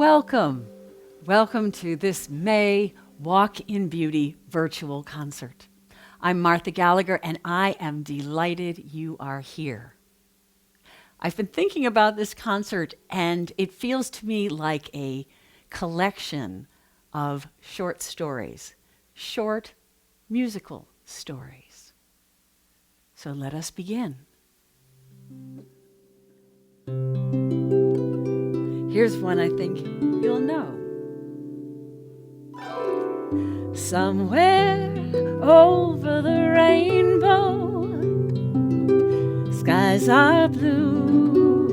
Welcome. Welcome to this May Walk in Beauty virtual concert. I'm Martha Gallagher, and I am delighted you are here. I've been thinking about this concert, and it feels to me like a collection of short stories, short musical stories. So let us begin. Here's one I think you'll know. Somewhere over the rainbow, skies are blue,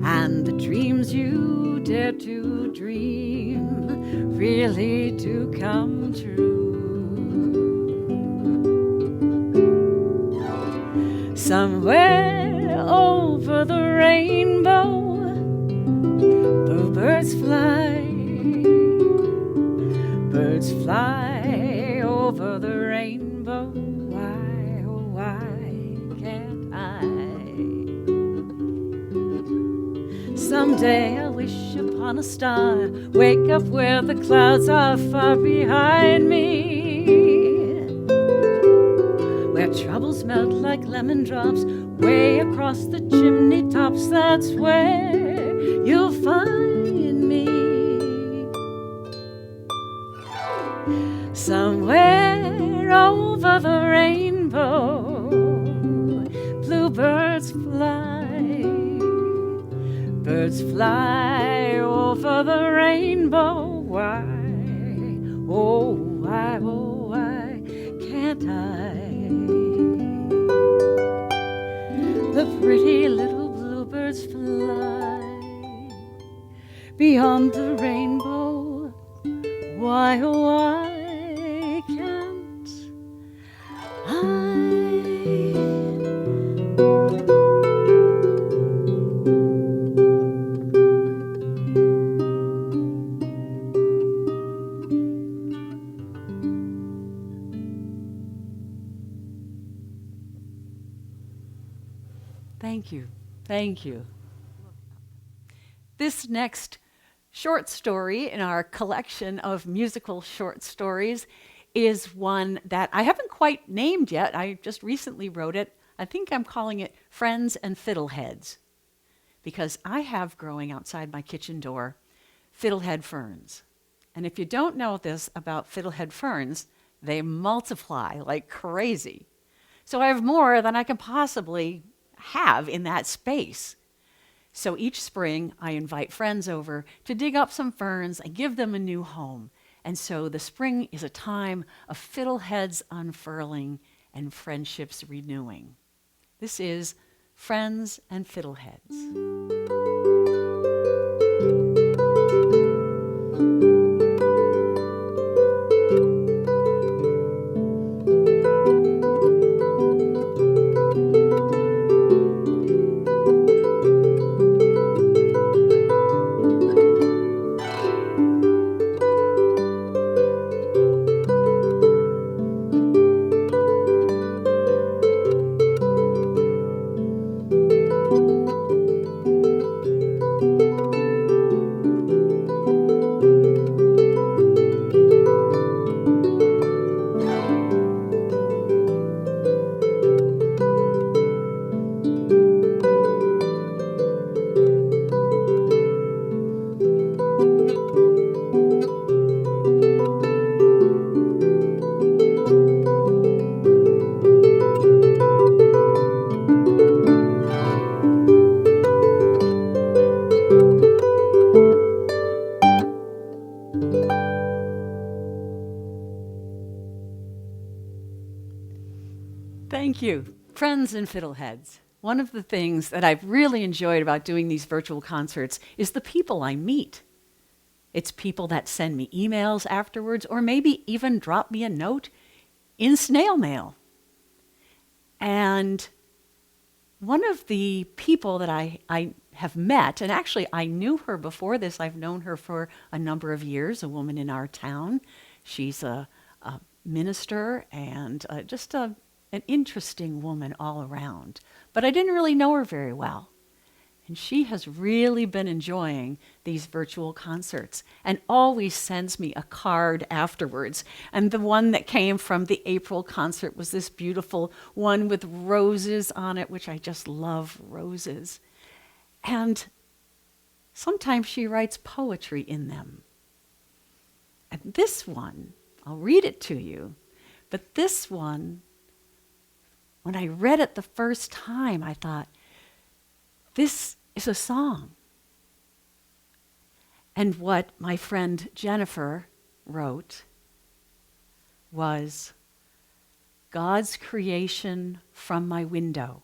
and the dreams you dare to dream really do come true. Somewhere over the rainbow, birds fly, birds fly over the rainbow. Why, oh why can't I? Someday I'll wish upon a star, wake up where the clouds are far behind me, where troubles melt like lemon drops, way across the chimney tops. That's where you'll find me. Somewhere over the rainbow, bluebirds fly, birds fly over the rainbow. Why, oh why can't I? The pretty little bluebirds fly beyond the rainbow. Why, oh why can't I? Thank you. Thank you. This next short story in our collection of musical short stories is one that I haven't quite named yet. I just recently wrote it. I think I'm calling it Friends and Fiddleheads, because I have growing outside my kitchen door fiddlehead ferns. And if you don't know this about fiddlehead ferns, they multiply like crazy. So I have more than I can possibly have in that space. So each spring, I invite friends over to dig up some ferns and give them a new home. And so the spring is a time of fiddleheads unfurling and friendships renewing. This is Friends and Fiddleheads. Thank you. Friends and Fiddleheads. One of the things that I've really enjoyed about doing these virtual concerts is the people I meet. It's people that send me emails afterwards, or maybe even drop me a note in snail mail. And one of the people that I have met, and actually I knew her before this, I've known her for a number of years, a woman in our town. She's a minister and just an interesting woman all around. But I didn't really know her very well. And she has really been enjoying these virtual concerts and always sends me a card afterwards. And the one that came from the April concert was this beautiful one with roses on it, which I just love roses. And sometimes she writes poetry in them. And this one, I'll read it to you, but this one, when I read it the first time, I thought, this is a song. And what my friend Jennifer wrote was, God's creation from my window,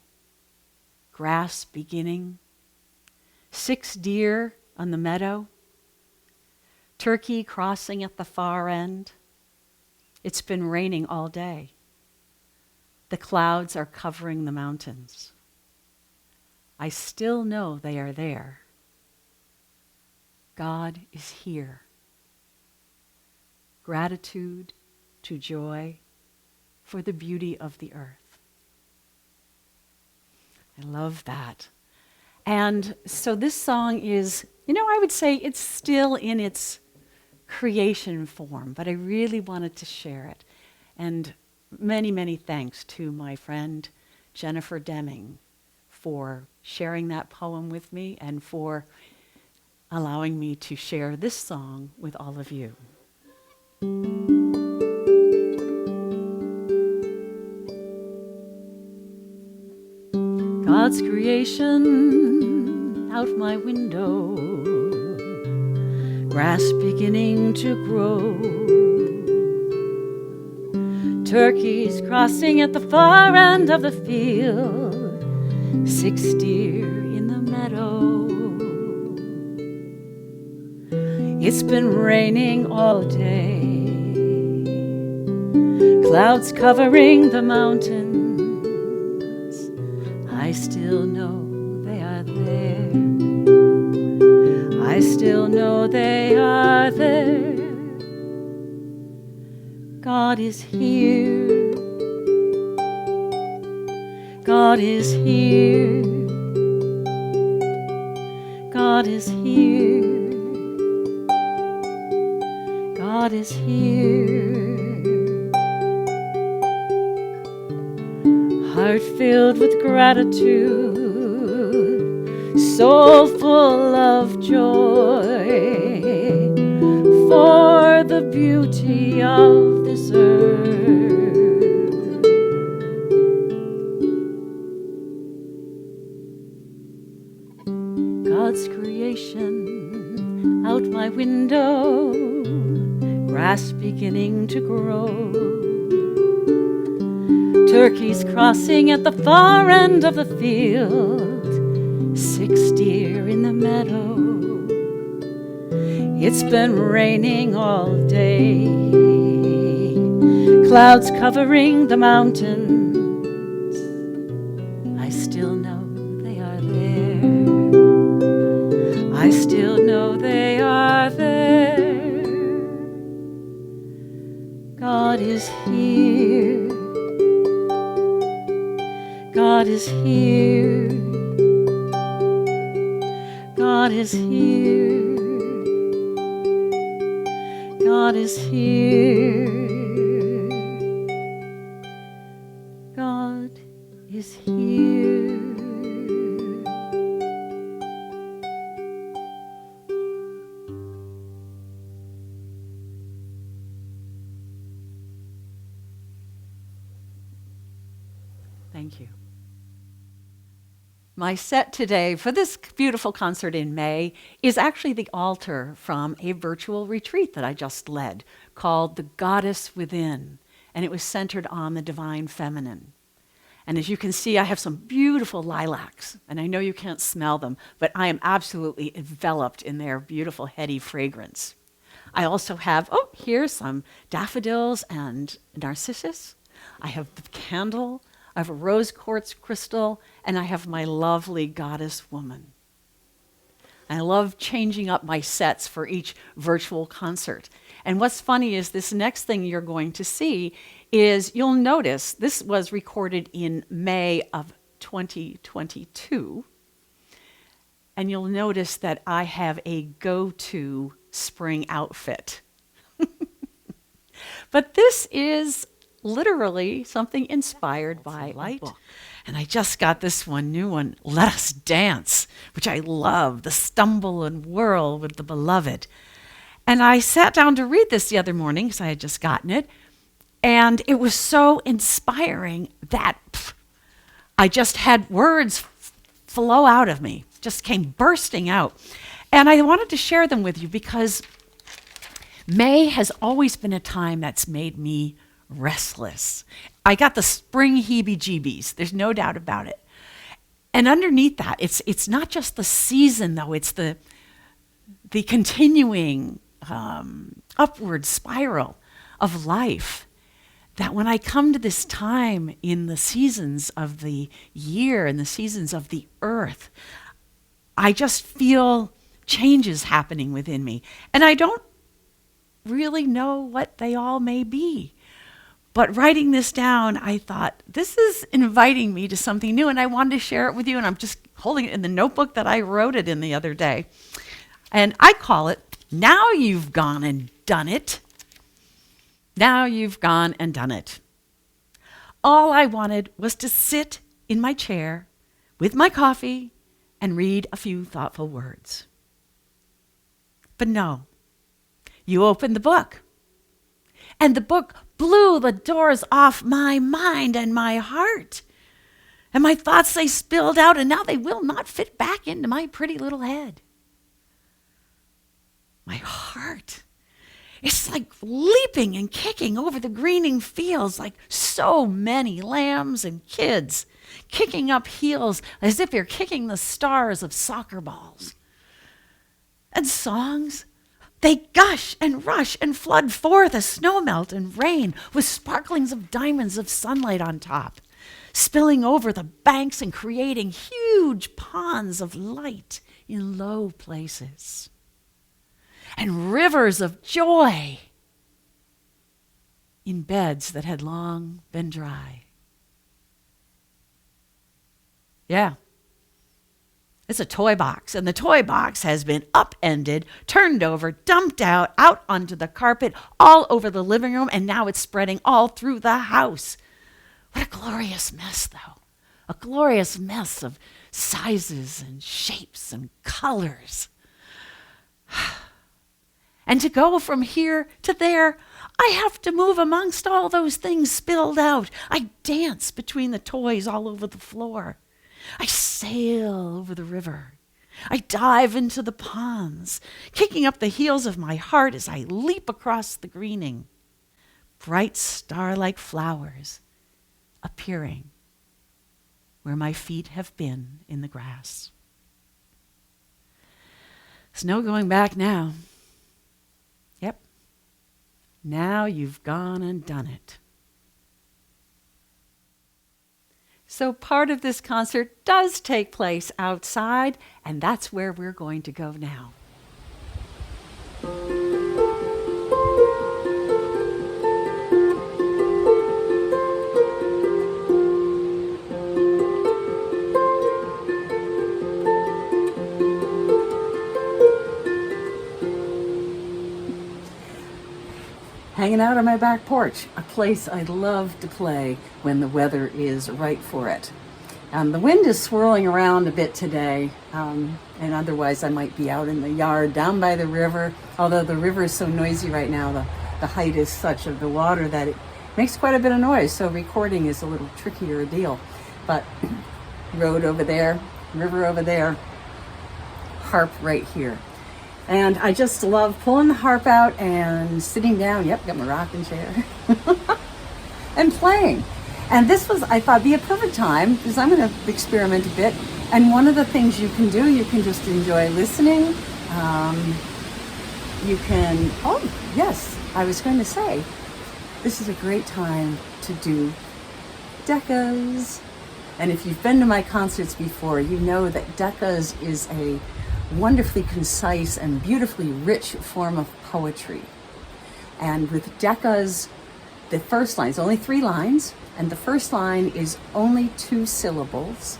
grass beginning, 6 deer on the meadow, turkey crossing at the far end. It's been raining all day. The clouds are covering the mountains. I still know they are there. God is here. Gratitude to joy for the beauty of the earth. I love that. And so this song is, I would say it's still in its creation form, but I really wanted to share it. And many, many thanks to my friend Jennifer Deming for sharing that poem with me and for allowing me to share this song with all of you. God's creation out my window, grass beginning to grow, turkeys crossing at the far end of the field, 6 deer in the meadow. It's been raining all day, clouds covering the mountains. I still know they are there. I still know they are there. God is here. God is here. God is here. God is here. Heart filled with gratitude, soul full of joy for the beauty of this earth. God's creation out my window, grass beginning to grow, turkeys crossing at the far end of the field, 6 deer in the meadow. It's been raining all day, clouds covering the mountains. I still know they are there. I still know they are there. God is here. God is here. God is here. God is here. God is here. Thank you. My set today for this beautiful concert in May is actually the altar from a virtual retreat that I just led called The Goddess Within, and it was centered on the divine feminine. And as you can see, I have some beautiful lilacs, and I know you can't smell them, but I am absolutely enveloped in their beautiful heady fragrance. I also have, here's some daffodils and narcissus. I have the candle. I have a rose quartz crystal, and I have my lovely goddess woman. I love changing up my sets for each virtual concert. And what's funny is this next thing you're going to see is you'll notice this was recorded in May of 2022. and you'll notice that I have a go-to spring outfit. But this is literally something inspired by a book. And I just got this new one, Let Us Dance, which I love, the stumble and whirl with the beloved. And I sat down to read this the other morning because I had just gotten it. And it was so inspiring that I just had words flow out of me, just came bursting out. And I wanted to share them with you because May has always been a time that's made me restless. I got the spring heebie-jeebies. There's no doubt about it. And underneath that, it's not just the season, though. It's the continuing upward spiral of life. That when I come to this time in the seasons of the year and the seasons of the earth, I just feel changes happening within me. And I don't really know what they all may be. But writing this down, I thought, this is inviting me to something new, and I wanted to share it with you, and I'm just holding it in the notebook that I wrote it in the other day. And I call it, Now You've Gone and Done It. Now you've gone and done it. All I wanted was to sit in my chair with my coffee and read a few thoughtful words. But no, you opened the book, and the book blew the doors off my mind and my heart. And my thoughts, they spilled out, and now they will not fit back into my pretty little head. My heart, it's like leaping and kicking over the greening fields like so many lambs and kids, kicking up heels as if you're kicking the stars of soccer balls. And songs, they gush and rush and flood forth as snowmelt and rain with sparklings of diamonds of sunlight on top, spilling over the banks and creating huge ponds of light in low places. And rivers of joy in beds that had long been dry. Yeah. It's a toy box, and the toy box has been upended, turned over, dumped out onto the carpet, all over the living room, and now it's spreading all through the house. What a glorious mess, though. A glorious mess of sizes and shapes and colors. And to go from here to there, I have to move amongst all those things spilled out. I dance between the toys all over the floor. I sail over the river. I dive into the ponds, kicking up the heels of my heart as I leap across the greening. Bright star-like flowers appearing where my feet have been in the grass. There's no going back now. Yep. Now you've gone and done it. So part of this concert does take place outside, and that's where we're going to go now. Hanging out on my back porch, a place I love to play when the weather is right for it. The wind is swirling around a bit today, and otherwise I might be out in the yard down by the river, although the river is so noisy right now, the height is such of the water that it makes quite a bit of noise, so recording is a little trickier a deal. But road over there, river over there, harp right here. And I just love pulling the harp out and sitting down, got my rocking chair, and playing. And this was, I thought, be a perfect time, because I'm going to experiment a bit. And one of the things you can do, you can just enjoy listening. You can, I was going to say, this is a great time to do decas. And if you've been to my concerts before, you know that decas is a wonderfully concise and beautifully rich form of poetry. And with decas, the first line is only 3 lines, and the first line is only 2 syllables.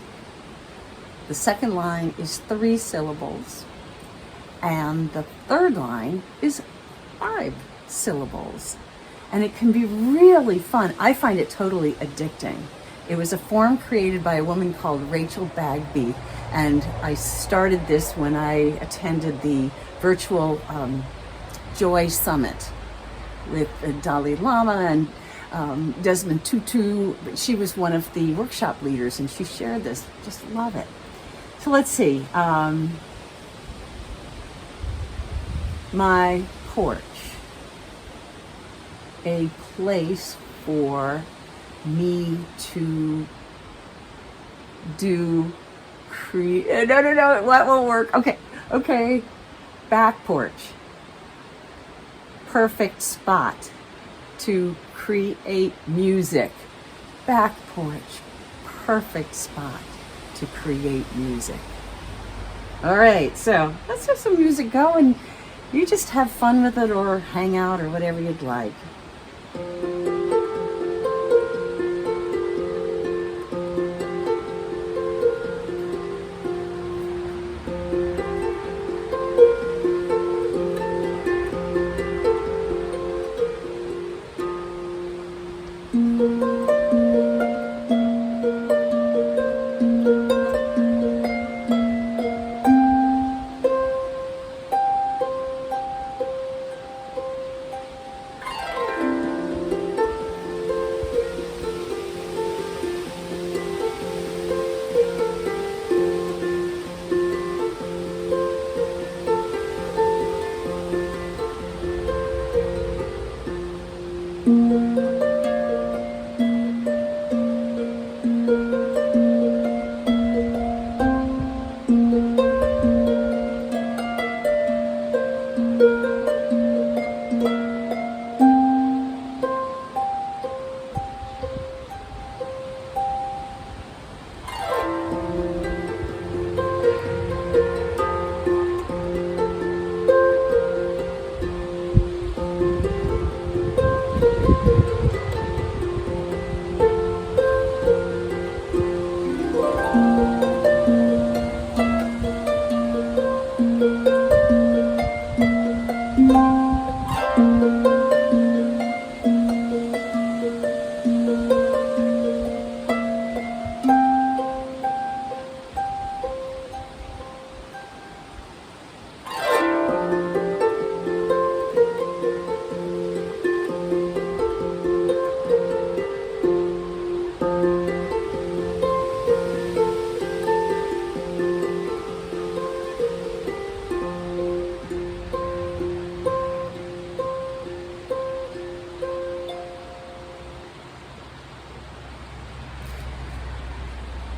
The second line is 3 syllables, and the third line is 5 syllables. And it can be really fun. I find it totally addicting. It was a form created by a woman called Rachel Bagby, and I started this when I attended the virtual Joy Summit with Dalai Lama and Desmond Tutu. She was one of the workshop leaders, and she shared this. Just love it. So let's see. My porch. A place for me to do create. No, what will work? Okay. Back porch. Perfect spot to create music. Back porch. Perfect spot to create music. All right, so let's have some music go, and you just have fun with it or hang out or whatever you'd like.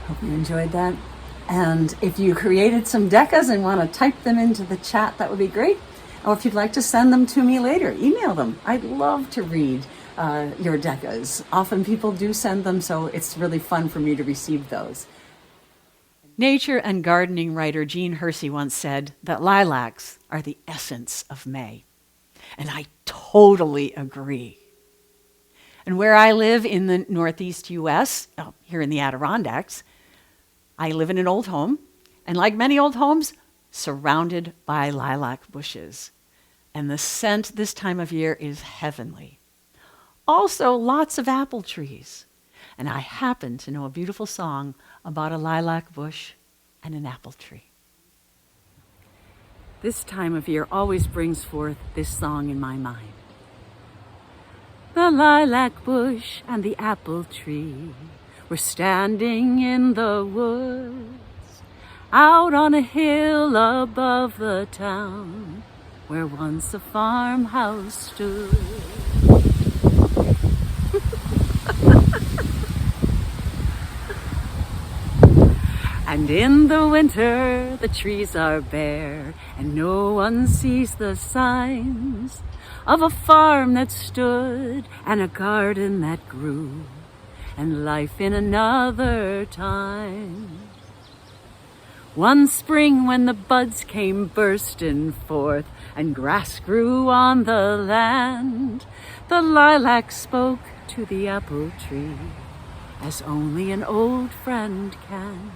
Hope you enjoyed that. And if you created some decas and want to type them into the chat, that would be great. Or if you'd like to send them to me later, email them. I'd love to read your decas. Often people do send them, so it's really fun for me to receive those. Nature and gardening writer Jean Hersey once said that lilacs are the essence of May. And I totally agree. And where I live in the Northeast US, here in the Adirondacks, I live in an old home, and like many old homes, surrounded by lilac bushes. And the scent this time of year is heavenly. Also, lots of apple trees. And I happen to know a beautiful song about a lilac bush and an apple tree. This time of year always brings forth this song in my mind. The lilac bush and the apple tree were standing in the woods, out on a hill above the town, where once a farmhouse stood. And in the winter the trees are bare, and no one sees the signs of a farm that stood and a garden that grew, and life in another time. One spring when the buds came bursting forth and grass grew on the land, the lilac spoke to the apple tree as only an old friend can.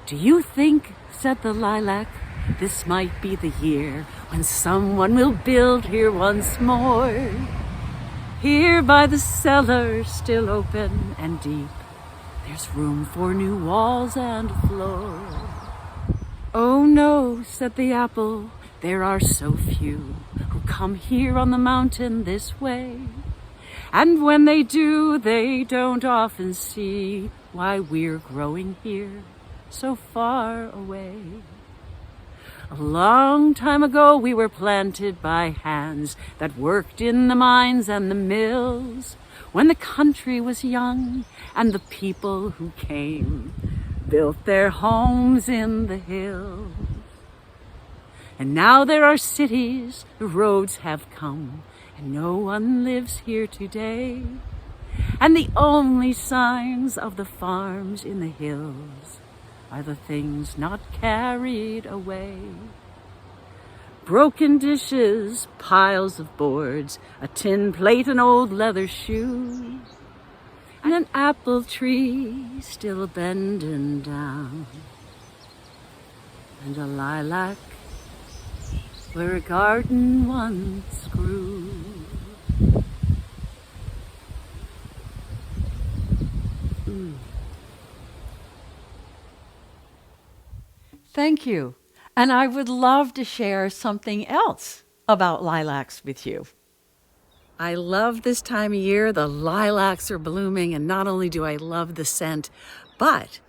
Do you think, said the lilac, this might be the year when someone will build here once more? Here by the cellar, still open and deep, there's room for new walls and floor. Oh no, said the apple, there are so few who come here on the mountain this way. And when they do, they don't often see why we're growing here so far away. A long time ago we were planted by hands that worked in the mines and the mills, when the country was young and the people who came built their homes in the hills. And now there are cities, the roads have come, and no one lives here today. And the only signs of the farms in the hills are the things not carried away. Broken dishes, piles of boards, a tin plate, an old leather shoe, and an apple tree still bending down, and a lilac where a garden once grew. Thank you. And I would love to share something else about lilacs with you. I love this time of year. The lilacs are blooming, and not only do I love the scent, but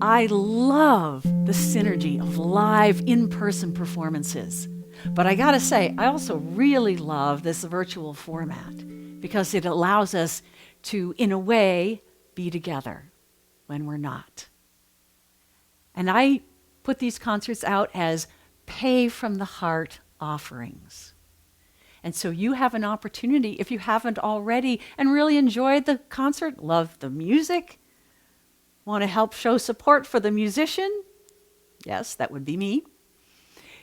I love the synergy of live in-person performances. But I gotta say, I also really love this virtual format because it allows us to, in a way, be together when we're not. And I put these concerts out as pay from the heart offerings. And so you have an opportunity, if you haven't already, and really enjoyed the concert, love the music, want to help show support for the musician? Yes, that would be me.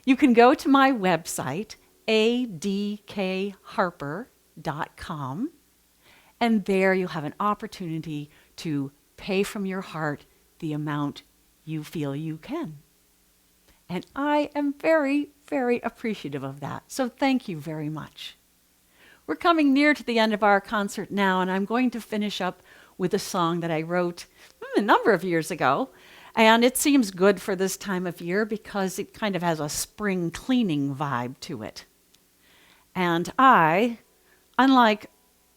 You can go to my website, adkharper.com, and there you'll have an opportunity to pay from your heart the amount you feel you can. And I am very, very appreciative of that. So thank you very much. We're coming near to the end of our concert now, and I'm going to finish up with a song that I wrote a number of years ago. And it seems good for this time of year because it kind of has a spring cleaning vibe to it. And I, unlike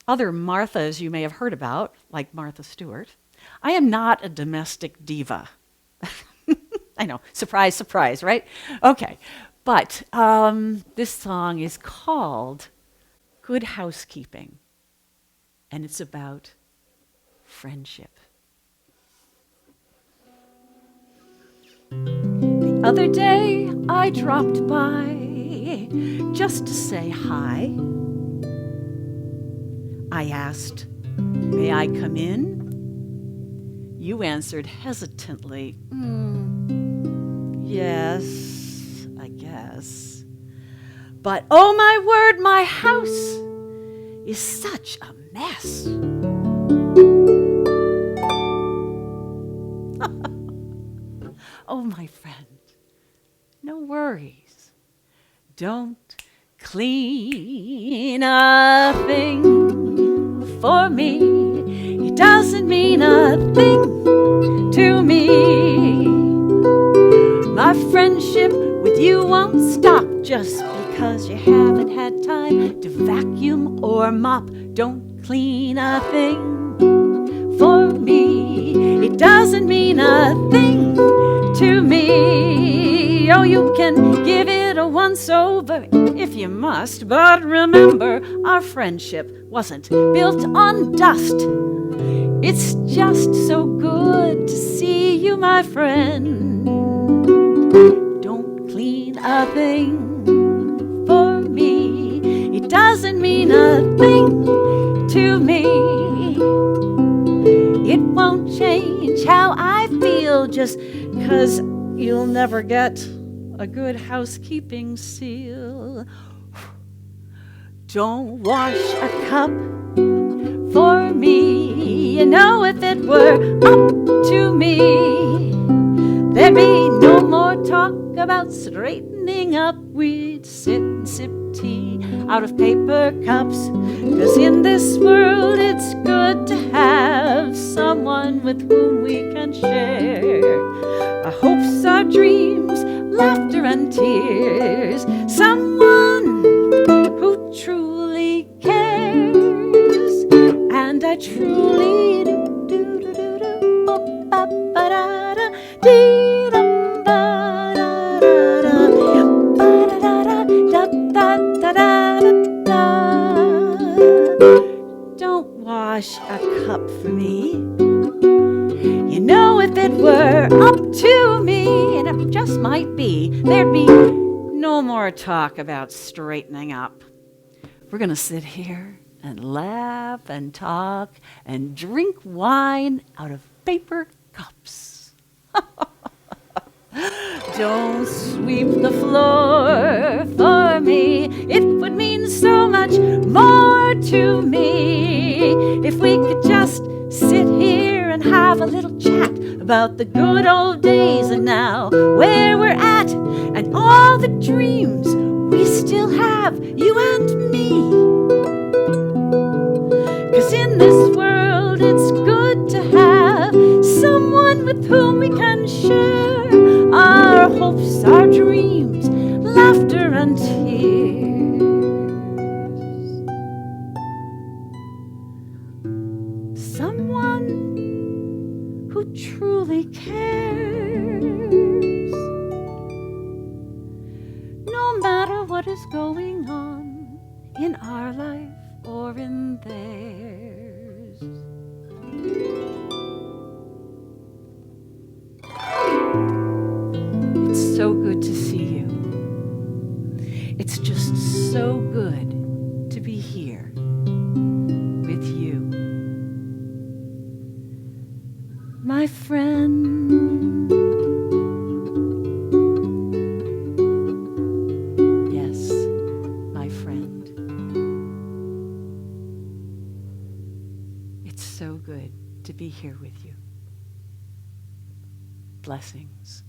other Marthas you may have heard about, like Martha Stewart, I am not a domestic diva. I know, surprise, surprise, right? Okay, but this song is called Good Housekeeping, and it's about friendship. The other day I dropped by just to say hi. I asked, "May I come in?" You answered hesitantly, "Yes, I guess. But oh my word, my house is such a mess." Oh, my friend, no worries. Don't clean a thing for me. It doesn't mean a thing to me. My friendship with you won't stop just because you haven't had time to vacuum or mop. Don't clean a thing for me. It doesn't mean a thing to me. Oh, you can give it a once over if you must, but remember, our friendship wasn't built on dust. It's just so good to see you, my friend. Don't clean a thing for me. It doesn't mean a thing to me. It won't change how I feel just 'cause you'll never get a good housekeeping seal. Don't wash a cup for me. You know, if it were up to me, there'd be no more talk about straightening up. We'd sit and sip tea out of paper cups. 'Cause in this world it's good to have someone with whom we can share our hopes, our dreams, laughter and tears. Someone who truly cares. And I truly do. Don't wash a cup for me. You know, if it were up to me, and it just might be, there'd be no more talk about straightening up. We're going to sit here and laugh and talk and drink wine out of paper cups. Don't sweep the floor for me. It would mean so much more to me if we could just sit here and have a little chat about the good old days and now where we're at and all the dreams we still have, you and me. 'Cause in this world it's good to have someone with whom we can share our hopes, our dreams, laughter and tears. Someone who truly cares, no matter what is going on in our life or in theirs. It's so good to see you. It's just so good to be here with you, my friend. Yes, my friend. It's so good to be here with you. Blessings.